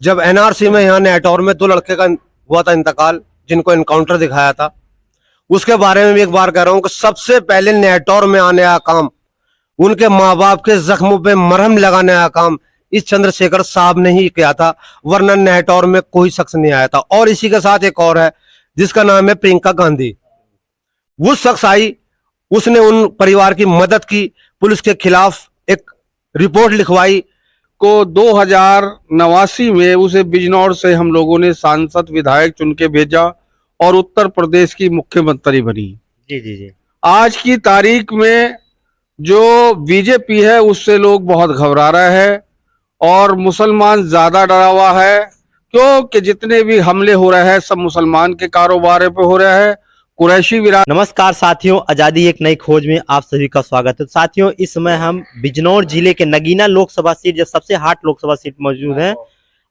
जब एनआरसी में यहाँ नेटौर में 2 लड़के का हुआ था इंतकाल, जिनको एनकाउंटर दिखाया था, उसके बारे में भी एक बार कह रहा हूँ कि सबसे पहले नेटौर में आने का काम, उनके माँ बाप के जख्मों पे मरहम लगाने का काम इस चंद्रशेखर साहब ने ही किया था, वरना नेटौर में कोई शख्स नहीं आया था। और इसी के साथ एक और है जिसका नाम है प्रियंका गांधी। वो शख्स आई, उसने उन परिवार की मदद की, पुलिस के खिलाफ एक रिपोर्ट लिखवाई। को 2089 में उसे बिजनौर से हम लोगों ने सांसद विधायक चुन के भेजा और उत्तर प्रदेश की मुख्यमंत्री बनी। जी जी जी। आज की तारीख में जो बीजेपी है उससे लोग बहुत घबरा रहे हैं और मुसलमान ज्यादा डरा हुआ है, क्योंकि जितने भी हमले हो रहे हैं सब मुसलमान के कारोबार पे हो रहे हैं। कुरैशी विरासत। नमस्कार साथियों, आजादी एक नई खोज में आप सभी का स्वागत है। साथियों, इस समय हम बिजनौर जिले के नगीना लोकसभा सीट, जो सबसे हॉट लोकसभा सीट मौजूद है,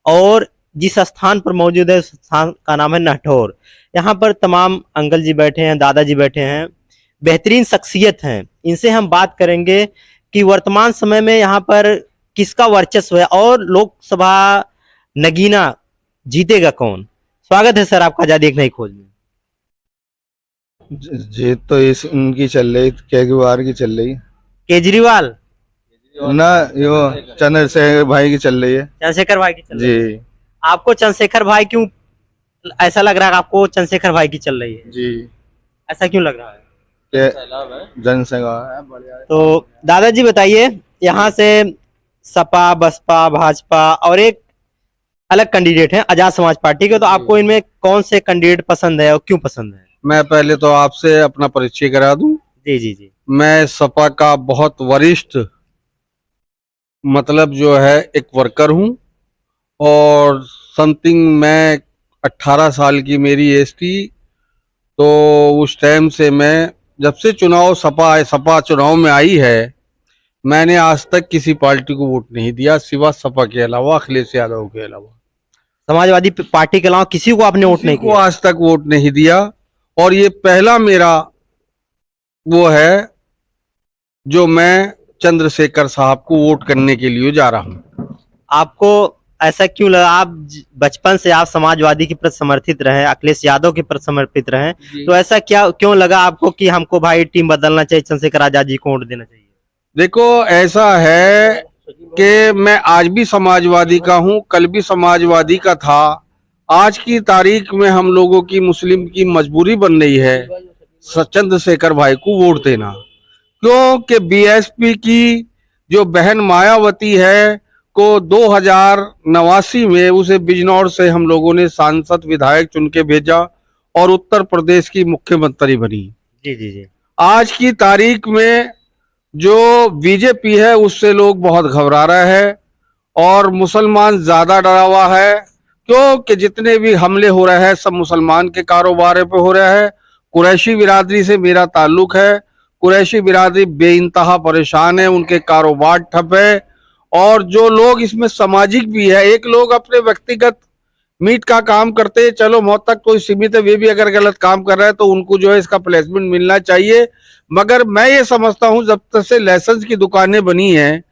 और जिस स्थान पर मौजूद है उस स्थान का नाम है नहठौर। यहाँ पर तमाम अंकल जी बैठे हैं, दादाजी बैठे हैं, बेहतरीन शख्सियत हैं। इनसे हम बात करेंगे कि वर्तमान समय में यहाँ पर किसका वर्चस्व है और लोकसभा नगीना जीतेगा कौन। स्वागत है सर आपका आजादी एक नई खोज में। जीत तो इस इनकी चल रही, केजरीवाल की चल रही केजरीवाल ना, यो चंद्रशेखर भाई की चल रही है चंद्रशेखर भाई की चल रही है। जी। आपको चंद्रशेखर भाई क्यों ऐसा लग रहा है? आपको चंद्रशेखर भाई की चल रही है, जी ऐसा क्यों लग रहा है? जनसेवा। तो दादाजी बताइए, यहाँ से सपा, बसपा, भाजपा और एक अलग कैंडिडेट है आजाद समाज पार्टी के, तो आपको इनमें कौन से कैंडिडेट पसंद है और क्यों पसंद है? मैं पहले तो आपसे अपना परिचय करा दूं। जी जी जी। मैं सपा का बहुत वरिष्ठ मतलब जो है एक वर्कर हूं और समथिंग मैं 18 साल की मेरी एज थी। तो उस टाइम से मैं जब से सपा चुनाव में आई है, मैंने आज तक किसी पार्टी को वोट नहीं दिया सिवा सपा के अलावा, अखिलेश यादव के अलावा। समाजवादी पार्टी के अलावा किसी को आपने वोट नहीं किसी को किया? आज तक वोट नहीं दिया और ये पहला मेरा वो है जो मैं चंद्रशेखर साहब को वोट करने के लिए जा रहा हूँ। आपको ऐसा क्यों लगा? आप बचपन से आप समाजवादी के प्रति समर्थित रहे, अखिलेश यादव के प्रति समर्पित रहे, तो ऐसा क्या क्यों लगा आपको कि हमको भाई टीम बदलना चाहिए, चंद्रशेखर आजाद जी को वोट देना चाहिए? देखो, ऐसा है कि मैं आज भी समाजवादी का हूँ, कल भी समाजवादी का था। आज की तारीख में हम लोगों की मुस्लिम की मजबूरी बन रही है चंद्रशेखर भाई को वोट देना, क्योंकि बीएसपी की जो बहन मायावती है को 2089 में उसे बिजनौर से हम लोगों ने सांसद विधायक चुन के भेजा और उत्तर प्रदेश की मुख्यमंत्री बनी। जी जी जी। आज की तारीख में जो बीजेपी है उससे लोग बहुत घबरा रहे हैं और मुसलमान ज्यादा डरा हुआ है, क्योंकि जितने भी हमले हो रहे हैं सब मुसलमान के कारोबार पे हो रहे हैं। कुरैशी बिरादरी से मेरा ताल्लुक है। कुरैशी बिरादरी बेइंतहा परेशान है, उनके कारोबार ठप है और जो लोग इसमें सामाजिक भी है, एक लोग अपने व्यक्तिगत मीट का काम करते हैं, चलो मौत तक कोई सीमित है, वे भी अगर गलत काम कर रहे हैं तो उनको जो है इसका प्लेसमेंट मिलना चाहिए। मगर मैं ये समझता हूं जब तक से लाइसेंस की दुकानें बनी हैं,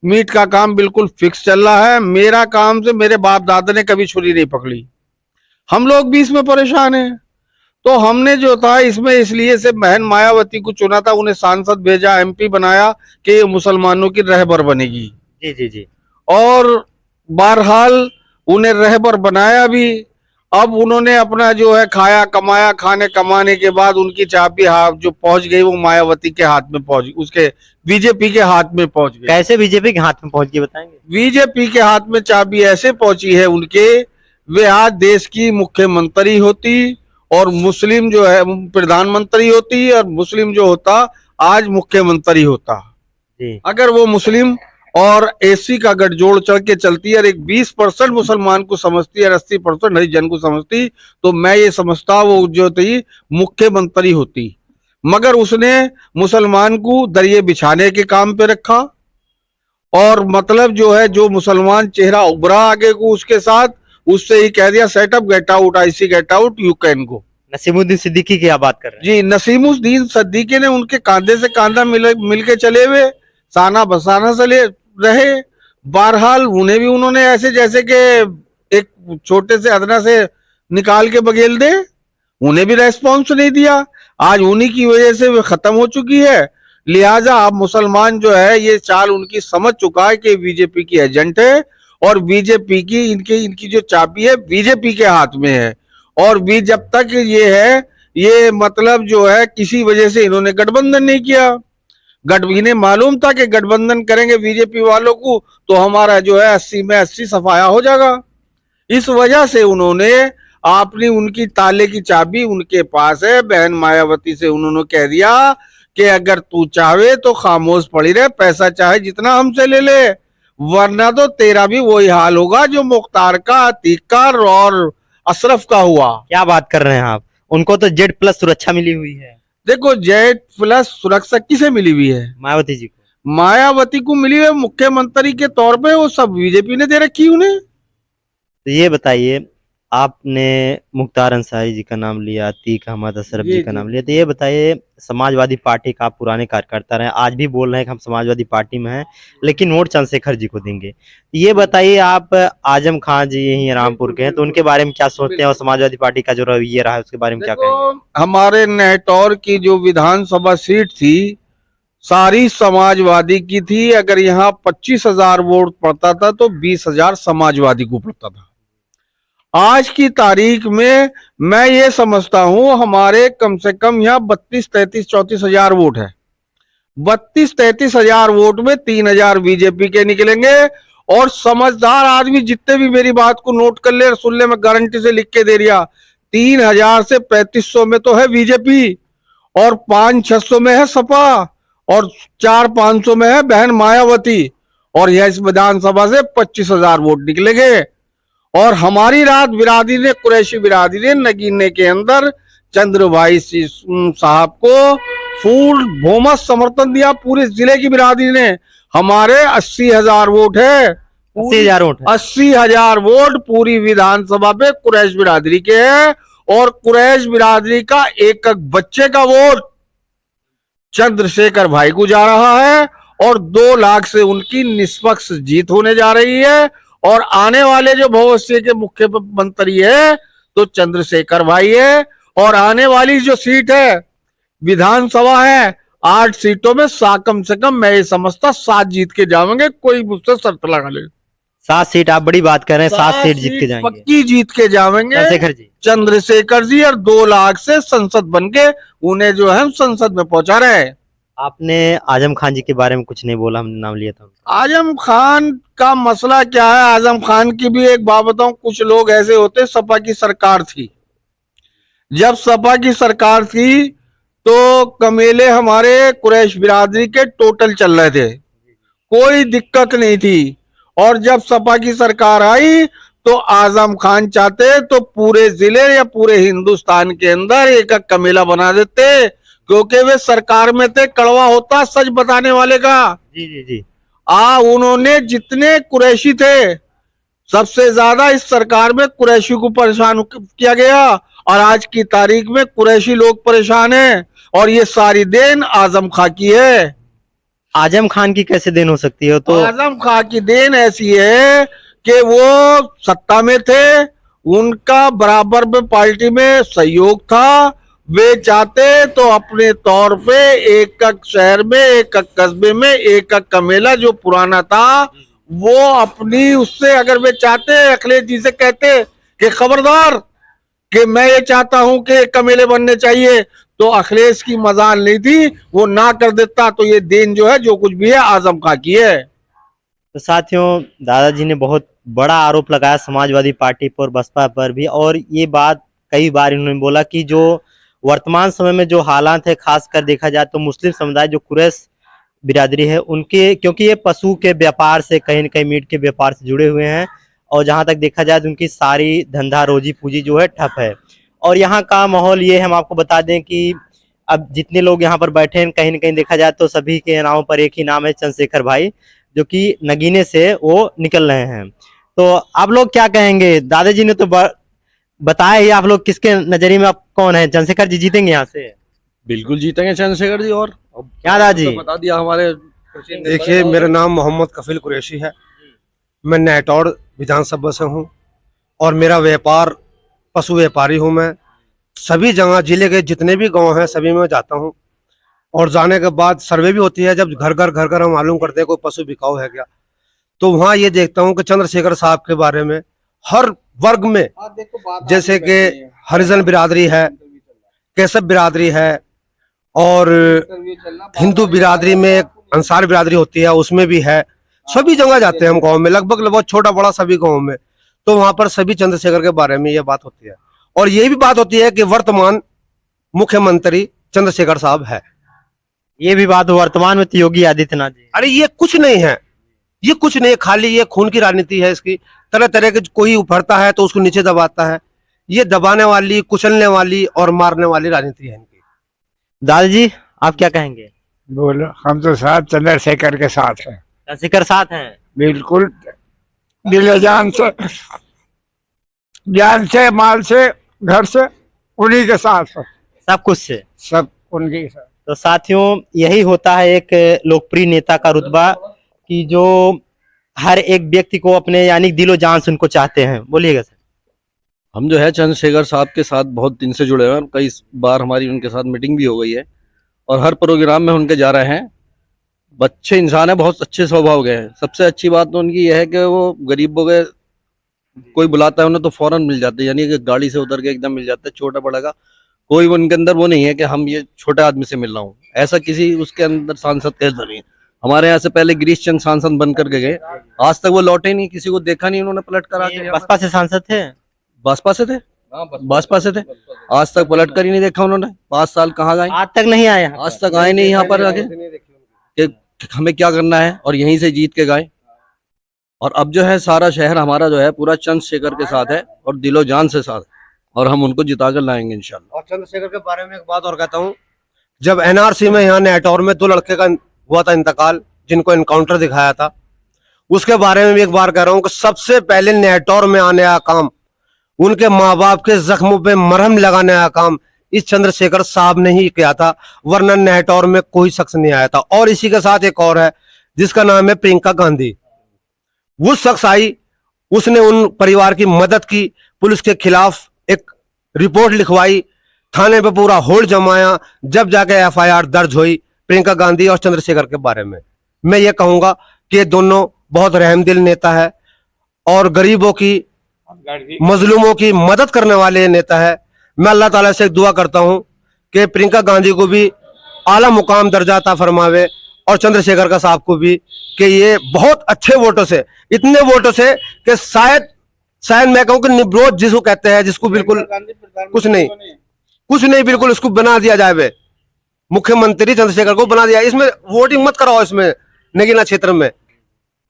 मीट का काम बिल्कुल फिक्स चल रहा है। मेरा काम से मेरे बाप दादा ने कभी छुरी नहीं पकड़ी, हम लोग भी इसमें परेशान हैं। तो हमने जो था इसमें इसलिए से बहन मायावती को चुना था, उन्हें सांसद भेजा, एमपी बनाया कि ये मुसलमानों की रहबर बनेगी। जी जी जी। और बहरहाल उन्हें रहबर बनाया भी। अब उन्होंने अपना जो है खाया कमाया, खाने कमाने के बाद उनकी चाबी जो पहुंच गई वो मायावती के हाथ में पहुंच गई, उसके बीजेपी के हाथ में पहुंच गई। कैसे बीजेपी के हाथ में पहुंच गई बताएंगे? बीजेपी के हाथ में चाबी ऐसे पहुंची है उनके, वे आज देश की मुख्यमंत्री होती और मुस्लिम जो है प्रधानमंत्री होती और मुस्लिम जो होता आज मुख्यमंत्री होता। जी। अगर वो मुस्लिम और एसी का गठजोड़ चढ़ के चलती है और एक 20% मुसलमान को समझती है और 80% हरिजन को समझती, तो मैं ये समझता वो जो थी मुख्यमंत्री होती। मगर उसने मुसलमान को दरिये बिछाने के काम पे रखा और मतलब जो है जो मुसलमान चेहरा उभरा आगे को उसके साथ, उससे ही कह दिया shut up get out, I see get out, you can go. Naseemuddin Siddiqui की आप बात कर रहे हैं? जी, नसीमुद्दीन सिद्दीकी ने उनके कांधे से कांधा मिल के चले हुए, साना बसाना चले रहे। बहरहाल उन्हें भी उन्होंने ऐसे जैसे कि एक छोटे से अदना से निकाल के बगेल दे, उन्हें भी रेस्पॉन्स नहीं दिया। आज उन्हीं की वजह से वे खत्म हो चुकी है। लिहाजा अब मुसलमान जो है ये चाल उनकी समझ चुका है कि बीजेपी की एजेंट है और बीजेपी की इनकी जो चाबी है बीजेपी के हाथ में है। और भी जब तक ये है, ये मतलब जो है किसी वजह से इन्होंने गठबंधन नहीं किया। इन्हें मालूम था कि गठबंधन करेंगे बीजेपी वालों को तो हमारा जो है 80 में 80 सफाया हो जाएगा। इस वजह से उन्होंने अपनी उनकी ताले की चाबी उनके पास है। बहन मायावती से उन्होंने कह दिया कि अगर तू चाहे तो खामोश पड़ी रहे, पैसा चाहे जितना हमसे ले ले, वरना तो तेरा भी वही हाल होगा जो मुख्तार का, अतीक का और अशरफ का हुआ। क्या बात कर रहे हैं आप? उनको तो Z+ सुरक्षा मिली हुई है। देखो Z+ सुरक्षा किसे मिली हुई है? मायावती जी को। मायावती को मिली है मुख्यमंत्री के तौर पे, वो सब बीजेपी ने दे रखी उन्हें। तो ये बताइए, आपने मुख्तार अंसारी जी का नाम लिया, अतीक अहमद, अशरफ जी का नाम लिया, तो ये बताइए, समाजवादी पार्टी का आप पुराने कार्यकर्ता रहे, आज भी बोल रहे हैं कि हम समाजवादी पार्टी में हैं, लेकिन वोट चंद्रशेखर जी को देंगे। तो ये बताइए, आप आजम खान जी यही रामपुर के हैं, तो उनके बारे में क्या सोचते हैं और समाजवादी पार्टी का जो रवैया रहा है उसके बारे में क्या कहेंगे? हमारे नेटौर की जो विधानसभा सीट थी सारी समाजवादी की थी। अगर यहाँ 25,000 वोट पड़ता था तो 20,000 समाजवादी को पड़ता था। आज की तारीख में मैं ये समझता हूं हमारे कम से कम यहाँ 32, 33, 34 हजार वोट है। 32, 33 हजार वोट में 3,000 बीजेपी के निकलेंगे। और समझदार आदमी जितने भी मेरी बात को नोट कर ले, सुन ले, मैं गारंटी से लिख के दे दिया, 3,000 से 3,500 में तो है बीजेपी और 500-600 में है सपा और 400-500 में है बहन मायावती। और यह इस विधानसभा से 25,000 वोट निकलेंगे। और हमारी रात बिरादरी ने, कुरैशी बिरादरी ने नगीने के अंदर चंद्र भाई साहब को फुल बहुमत समर्थन दिया। पूरे जिले की बिरादरी ने। हमारे 80,000 वोट है, 80,000 वोट है। 80,000 वोट पूरी विधानसभा पे कुरैश बिरादरी के है। और कुरैश बिरादरी का एक एक बच्चे का वोट चंद्रशेखर भाई को जा रहा है और 2 लाख से उनकी निष्पक्ष जीत होने जा रही है। और आने वाले जो भविष्य के मुख्यमंत्री है तो चंद्रशेखर भाई है। और आने वाली जो सीट है विधानसभा है, 8 सीटों में कम से कम मैं ये समझता 7 जीत के जाएंगे। कोई मुझसे शर्त लगा ले। 7 सीट, आप बड़ी बात कर रहे हैं, 7 सीट जीत के जाएंगे, पक्की जीत के जाएंगे चंद्रशेखर जी। और 2 लाख से संसद बन के उन्हें जो है संसद में पहुंचा रहे हैं। आपने आजम खान जी के बारे में कुछ नहीं बोला, हमने नाम लिया था। आजम खान का मसला क्या है? आजम खान की भी एक बात बताऊं, कुछ लोग ऐसे होते, सपा की सरकार थी, जब सपा की सरकार थी तो कमेले हमारे कुरैश बिरादरी के टोटल चल रहे थे, कोई दिक्कत नहीं थी। और जब सपा की सरकार आई तो आजम खान चाहते तो पूरे जिले या पूरे हिंदुस्तान के अंदर एक कमेला बना देते, क्योंकि वे सरकार में थे, कड़वा होता सच बताने वाले का। जी जी जी। उन्होंने जितने कुरैशी थे सबसे ज्यादा इस सरकार में कुरैशी को परेशान किया गया। और आज की तारीख में कुरैशी लोग परेशान हैं और ये सारी देन आजम खां की है। आजम खान की कैसे देन हो सकती है? तो आजम खां की देन ऐसी है कि वो सत्ता में थे, उनका बराबर में पार्टी में सहयोग था। वे चाहते तो अपने तौर पे एक शहर में, एक कस्बे में, एक कमेला जो पुराना था वो अपनी उससे, अगर वे चाहते अखिलेश जी से कहते कि खबरदार कि मैं ये चाहता हूं कि कमेले बनने चाहिए, तो अखिलेश की मजाल नहीं थी, वो ना कर देता। तो ये देन जो है जो कुछ भी है आजम खां की है। तो साथियों, दादाजी ने बहुत बड़ा आरोप लगाया समाजवादी पार्टी पर, बसपा पर भी, और ये बात कई बार इन्होंने बोला कि जो वर्तमान समय में जो हालात है, खासकर देखा जाए तो मुस्लिम समुदाय जो कुरैश बिरादरी है उनके, क्योंकि ये पशु के व्यापार से, कहीं न कहीं मीट के व्यापार से जुड़े हुए हैं, और जहाँ तक देखा जाए तो उनकी सारी धंधा रोजी पूंजी जो है ठप है। और यहाँ का माहौल ये, हम आपको बता दें कि अब जितने लोग यहाँ पर बैठे हैं, कहीं न कहीं देखा जाए तो सभी के नामों पर एक ही नाम है, चंद्रशेखर भाई, जो कि नगीने से वो निकल रहे हैं। तो आप लोग क्या कहेंगे? दादाजी ने तो बताया ही, आप लोग किसके नजरिए में आप कौन है? चंद्रशेखर जी जीतेंगे यहाँ से? बिल्कुल जीतेंगे चंद्रशेखर जी। और क्या दादाजी तो बता दिया हमारे। देखिए, मेरा नाम मोहम्मद कफील कुरैशी है, मैं नेटौर विधानसभा से हूँ। और मेरा व्यापार पशु व्यापारी हूँ मैं। सभी जगह जिले के जितने भी गांव हैं सभी में जाता हूँ, और जाने के बाद सर्वे भी होती है। जब घर घर हम मालूम करते हैं कोई पशु बिकाऊ है क्या, तो वहाँ ये देखता हूँ कि चंद्रशेखर साहब के बारे में हर वर्ग में, जैसे कि हरिजन बिरादरी है, कैसब बिरादरी है, और हिंदू बिरादरी में एक अंसार बिरादरी होती है उसमें भी है। सभी जगह जाते हैं हम गांव में, लगभग छोटा बड़ा सभी गांव में, तो वहां पर सभी चंद्रशेखर के बारे में ये बात होती है। और ये भी बात होती है कि वर्तमान मुख्यमंत्री चंद्रशेखर साहब है। ये भी बात वर्तमान में तो योगी आदित्यनाथ जी। अरे ये कुछ नहीं है, ये कुछ नहीं, खाली ये खून की राजनीति है इसकी। तरह तरह के कोई उभरता है तो उसको नीचे दबाता है। ये दबाने वाली, कुचलने वाली और मारने वाली राजनीति है इनकी। दादाजी आप क्या कहेंगे? बोलो, हम तो साथ चंद्रशेखर के साथ हैं, चंद्रशेखर साथ हैं। बिल्कुल दिल जान से माल से घर से उन्हीं के साथ है, सब कुछ से। सब उनके साथ। तो साथियों यही होता है एक लोकप्रिय नेता का रुतबा, कि जो हर एक व्यक्ति को अपने यानी दिलो जान से उनको चाहते हैं। बोलिएगा सर। हम जो है चंद्रशेखर साहब के साथ बहुत दिन से जुड़े हुए हैं, कई बार हमारी उनके साथ मीटिंग भी हो गई है और हर प्रोग्राम में उनके जा रहे हैं। अच्छे इंसान है, बहुत अच्छे स्वभाव के हैं। सबसे अच्छी बात तो उनकी यह है कि वो गरीबों के कोई बुलाता है उन्हें तो फौरन मिल जाते हैं, यानी कि गाड़ी से उतर के एकदम मिल जाता है। छोटा बड़ा का कोई उनके अंदर वो नहीं है कि हम ये छोटे आदमी से मिल रहा हूँ, ऐसा किसी उसके अंदर सांसद के अंदर नहीं है। हमारे यहाँ से पहले गिरीश चंद सांसद बन करके गए, आज तक वो लौटे नहीं, किसी को देखा नहीं उन्होंने पलट कर आके। बसपा से सांसद थे? बसपा से थे, बसपा से थे, आज तक पलट कर ही नहीं देखा उन्होंने। 5 साल कहाँ गए, आज तक नहीं आए? आज तक आए नहीं यहाँ पर आके कि हमें क्या करना है और यहीं से जीत के गए। और अब जो है सारा शहर हमारा जो है पूरा चंद्रशेखर के साथ है और दिलो जान से साथ है, और हम उनको जिता कर लाएंगे इंशाल्लाह। और चंद्रशेखर के बारे में एक बात और कहता हूँ, जब एनआरसी में यहाँ नेटौर में 2 लड़के का हुआ था इंतकाल, जिनको एनकाउंटर दिखाया था, उसके बारे में भी एक बार कह रहा हूँ कि सबसे पहले नेटौर में आने का काम, उनके माँ बाप के जख्मों पे मरहम लगाने का काम इस चंद्रशेखर साहब ने ही किया था, वरना नेटौर में कोई शख्स नहीं आया था। और इसी के साथ एक और है जिसका नाम है प्रियंका गांधी। वो शख्स आई, उसने उन परिवार की मदद की, पुलिस के खिलाफ एक रिपोर्ट लिखवाई, थाने पे पूरा होल्ड जमाया, जब जाके एफआईआर दर्ज हुई प्रियंका गांधी और चंद्रशेखर के बारे में। मैं ये कहूंगा कि ये दोनों बहुत रहमदिल नेता है और गरीबों की, मजलूमों की मदद करने वाले नेता है। मैं अल्लाह ताला से दुआ करता हूं कि प्रियंका गांधी को भी आला मुकाम दर्जा अता फरमावे और चंद्रशेखर का साहब को भी, कि ये बहुत अच्छे वोटों से, इतने वोटों से कि शायद मैं कहूं कि निब्रोध जिसको कहते हैं, जिसको बिल्कुल कुछ नहीं बिल्कुल उसको बना दिया जाए, मुख्यमंत्री चंद्रशेखर को बना दिया। इसमें वोटिंग मत कराओ, इसमें नगीना क्षेत्र में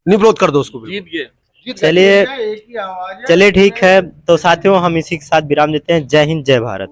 निब्रोध कर दो उसको। चलिए ठीक है। तो साथियों हम इसी के साथ विराम देते हैं। जय हिंद, जय भारत।